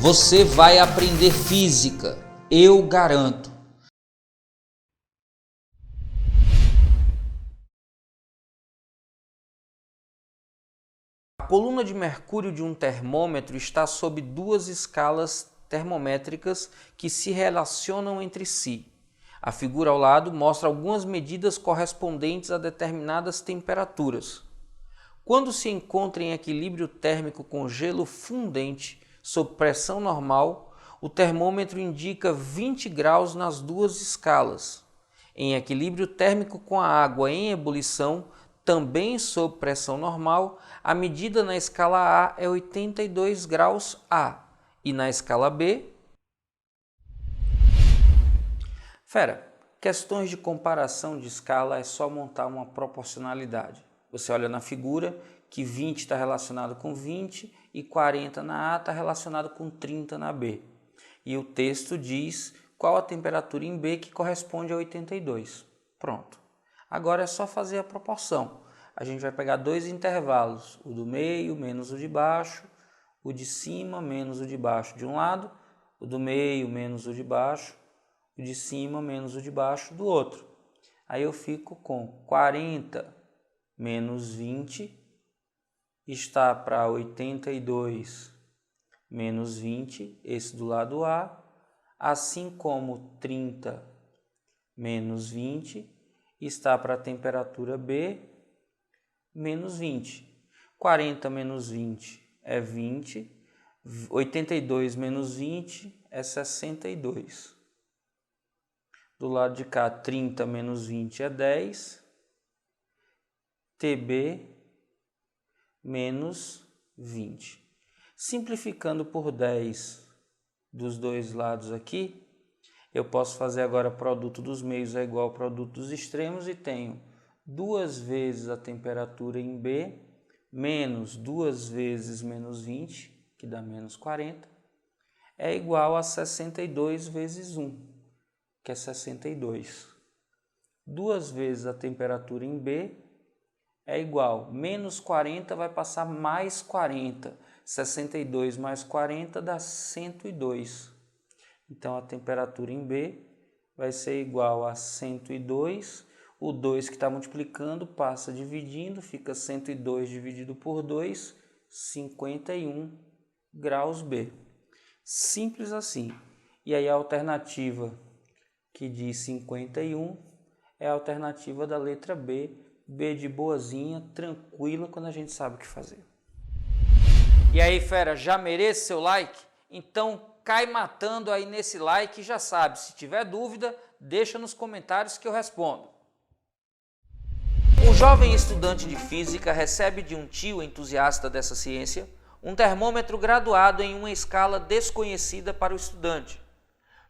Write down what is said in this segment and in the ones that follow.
Você vai aprender física, eu garanto. A coluna de mercúrio de um termômetro está sob duas escalas termométricas que se relacionam entre si. A figura ao lado mostra algumas medidas correspondentes a determinadas temperaturas. Quando se encontra em equilíbrio térmico com gelo fundente sob pressão normal, o termômetro indica 20 graus nas duas escalas. Em equilíbrio térmico com a água em ebulição, também sob pressão normal, a medida na escala A é 82 graus A e na escala B... Fera, questões de comparação de escala é só montar uma proporcionalidade. Você olha na figura que 20 está relacionado com 20 e 40 na A está relacionado com 30 na B. E o texto diz qual a temperatura em B que corresponde a 82. Pronto. Agora é só fazer a proporção. A gente vai pegar dois intervalos, o do meio menos o de baixo, o de cima menos o de baixo de um lado, o do meio menos o de baixo, o de cima menos o de baixo do outro. Aí eu fico com 40 menos 20 está para 82 menos 20, esse do lado A, assim como 30 menos 20 está para a temperatura B, menos 20. 40 menos 20 é 20, 82 menos 20 é 62. Do lado de cá, 30 menos 20 é 10, TB menos 20. Simplificando por 10 dos dois lados aqui, eu posso fazer agora produto dos meios é igual ao produto dos extremos e tenho 2 vezes a temperatura em B menos 2 vezes menos 20, que dá menos 40, é igual a 62 vezes 1, que é 62. 2 vezes a temperatura em B é igual, menos 40 vai passar mais 40, 62 mais 40 dá 102. Então a temperatura em B vai ser igual a 102, o 2 que está multiplicando passa dividindo, fica 102 dividido por 2, 51 graus B. Simples assim. E aí a alternativa que diz 51 é a alternativa da letra B, B de boazinha, tranquila, quando a gente sabe o que fazer. E aí, fera, já merece seu like? Então cai matando aí nesse like e já sabe, se tiver dúvida, deixa nos comentários que eu respondo. Um jovem estudante de física recebe de um tio entusiasta dessa ciência um termômetro graduado em uma escala desconhecida para o estudante.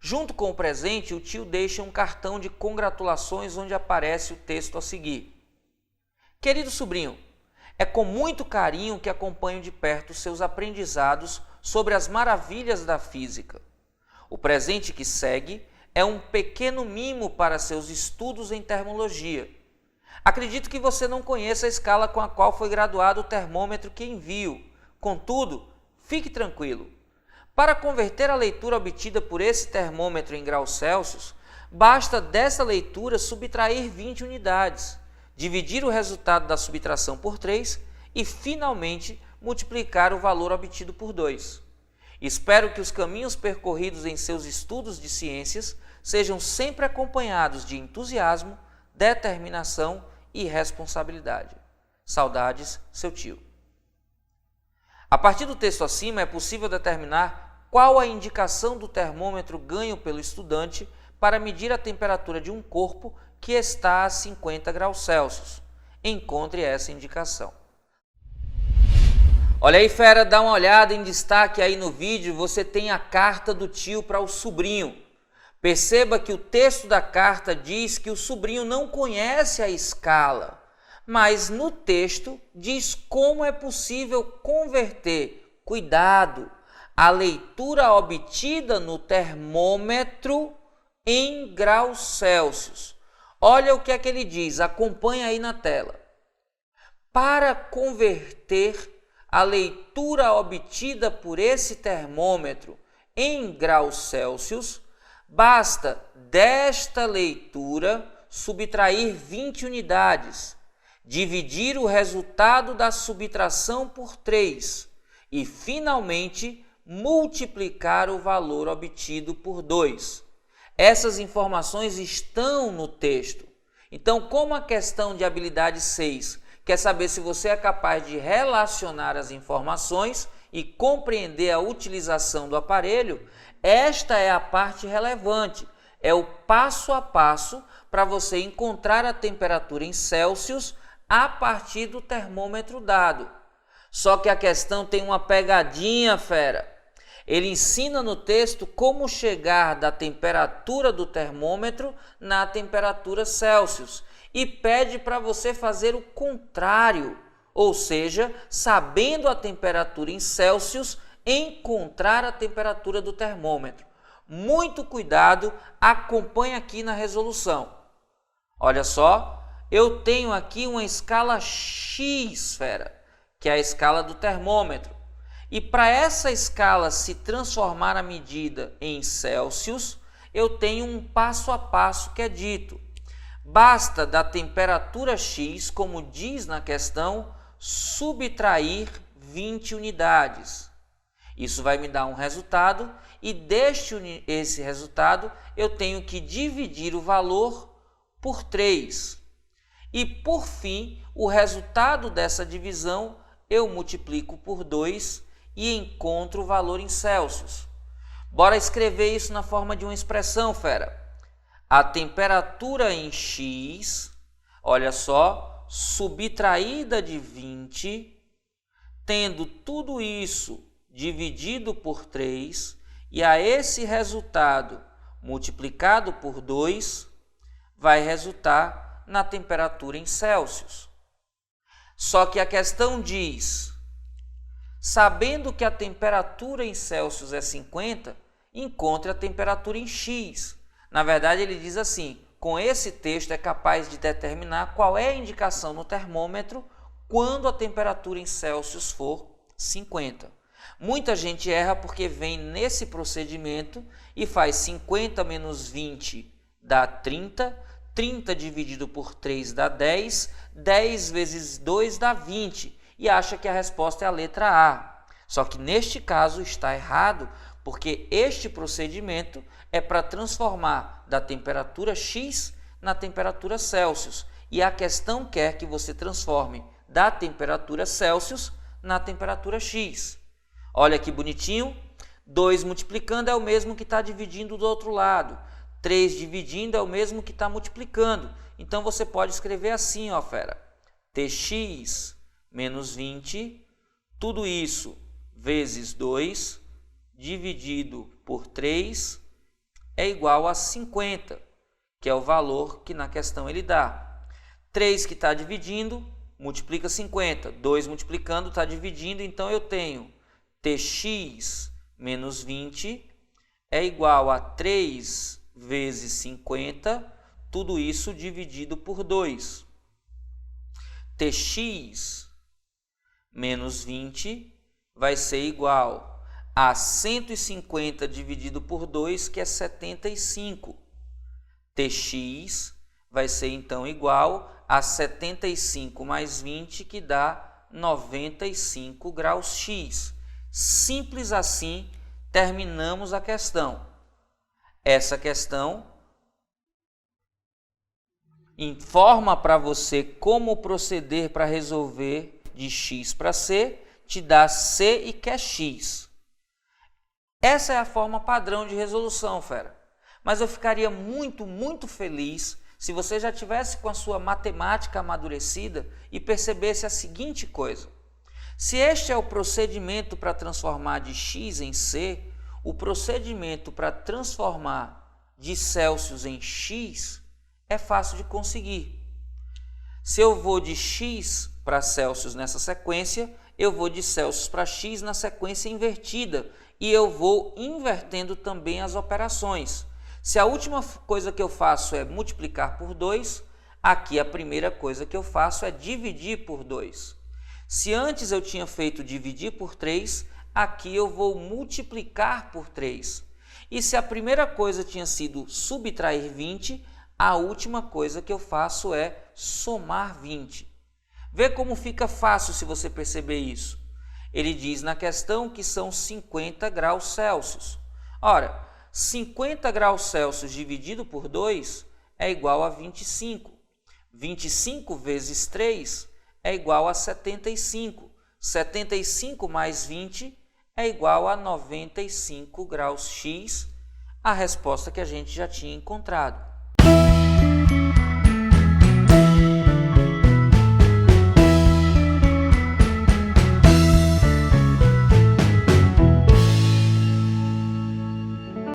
Junto com o presente, o tio deixa um cartão de congratulações onde aparece o texto a seguir. Querido sobrinho, é com muito carinho que acompanho de perto seus aprendizados sobre as maravilhas da física. O presente que segue é um pequeno mimo para seus estudos em termologia. Acredito que você não conheça a escala com a qual foi graduado o termômetro que envio. Contudo, fique tranquilo. Para converter a leitura obtida por esse termômetro em graus Celsius, basta dessa leitura subtrair 20 unidades, dividir o resultado da subtração por 3 e, finalmente, multiplicar o valor obtido por 2. Espero que os caminhos percorridos em seus estudos de ciências sejam sempre acompanhados de entusiasmo, determinação e responsabilidade. Saudades, seu tio. A partir do texto acima, é possível determinar qual a indicação do termômetro ganho pelo estudante para medir a temperatura de um corpo que está a 50 graus Celsius. Encontre essa indicação. Olha aí, fera, dá uma olhada em destaque aí no vídeo, você tem a carta do tio para o sobrinho. Perceba que o texto da carta diz que o sobrinho não conhece a escala, mas no texto diz como é possível converter, cuidado, a leitura obtida no termômetro em graus Celsius. Olha o que é que ele diz, acompanha aí na tela. Para converter a leitura obtida por esse termômetro em graus Celsius, basta desta leitura subtrair 20 unidades, dividir o resultado da subtração por 3 e, finalmente, multiplicar o valor obtido por 2. Essas informações estão no texto. Então, como a questão de habilidade 6 quer saber se você é capaz de relacionar as informações e compreender a utilização do aparelho, esta é a parte relevante, é o passo a passo para você encontrar a temperatura em Celsius a partir do termômetro dado. Só que a questão tem uma pegadinha, fera. Ele ensina no texto como chegar da temperatura do termômetro na temperatura Celsius e pede para você fazer o contrário, ou seja, sabendo a temperatura em Celsius, encontrar a temperatura do termômetro. Muito cuidado, acompanhe aqui na resolução. Olha só, eu tenho aqui uma escala X, fera, que é a escala do termômetro. E para essa escala se transformar a medida em Celsius, eu tenho um passo a passo que é dito. Basta da temperatura X, como diz na questão, subtrair 20 unidades. Isso vai me dar um resultado e esse resultado eu tenho que dividir o valor por 3. E por fim, o resultado dessa divisão eu multiplico por 2 e encontro o valor em Celsius. Bora escrever isso na forma de uma expressão, fera. A temperatura em X, olha só, subtraída de 20, tendo tudo isso dividido por 3, e a esse resultado multiplicado por 2, vai resultar na temperatura em Celsius. Só que a questão diz, sabendo que a temperatura em Celsius é 50, encontre a temperatura em X. Na verdade, ele diz assim, com esse texto é capaz de determinar qual é a indicação no termômetro quando a temperatura em Celsius for 50. Muita gente erra porque vem nesse procedimento e faz 50 menos 20 dá 30, 30 dividido por 3 dá 10, 10 vezes 2 dá 20 e acha que a resposta é a letra A. Só que neste caso está errado, porque este procedimento é para transformar da temperatura X na temperatura Celsius. E a questão quer que você transforme da temperatura Celsius na temperatura X. Olha que bonitinho, 2 multiplicando é o mesmo que está dividindo do outro lado. 3 dividindo é o mesmo que está multiplicando. Então você pode escrever assim, ó, fera. Tx menos 20, tudo isso vezes 2, dividido por 3, é igual a 50, que é o valor que na questão ele dá. 3 que está dividindo, multiplica 50. 2 multiplicando está dividindo, então eu tenho Tx menos 20 é igual a 3 vezes 50, tudo isso dividido por 2. Tx menos 20 vai ser igual a 150 dividido por 2, que é 75. Tx vai ser então igual a 75 mais 20, que dá 95 graus X. Simples assim, terminamos a questão. Essa questão informa para você como proceder para resolver de x para c, te dá c e quer x. Essa é a forma padrão de resolução, fera. Mas eu ficaria muito feliz se você já tivesse com a sua matemática amadurecida e percebesse a seguinte coisa. Se este é o procedimento para transformar de x em c, o procedimento para transformar de Celsius em x é fácil de conseguir. Se eu vou de x para Celsius nessa sequência, eu vou de Celsius para x na sequência invertida e eu vou invertendo também as operações. Se a última coisa que eu faço é multiplicar por 2, aqui a primeira coisa que eu faço é dividir por 2. Se antes eu tinha feito dividir por 3, aqui eu vou multiplicar por 3. E se a primeira coisa tinha sido subtrair 20, a última coisa que eu faço é somar 20. Vê como fica fácil se você perceber isso. Ele diz na questão que são 50 graus Celsius. Ora, 50 graus Celsius dividido por 2 é igual a 25. 25 vezes 3 é igual a 75. 75 mais 20 é igual a 95 graus X, a resposta que a gente já tinha encontrado.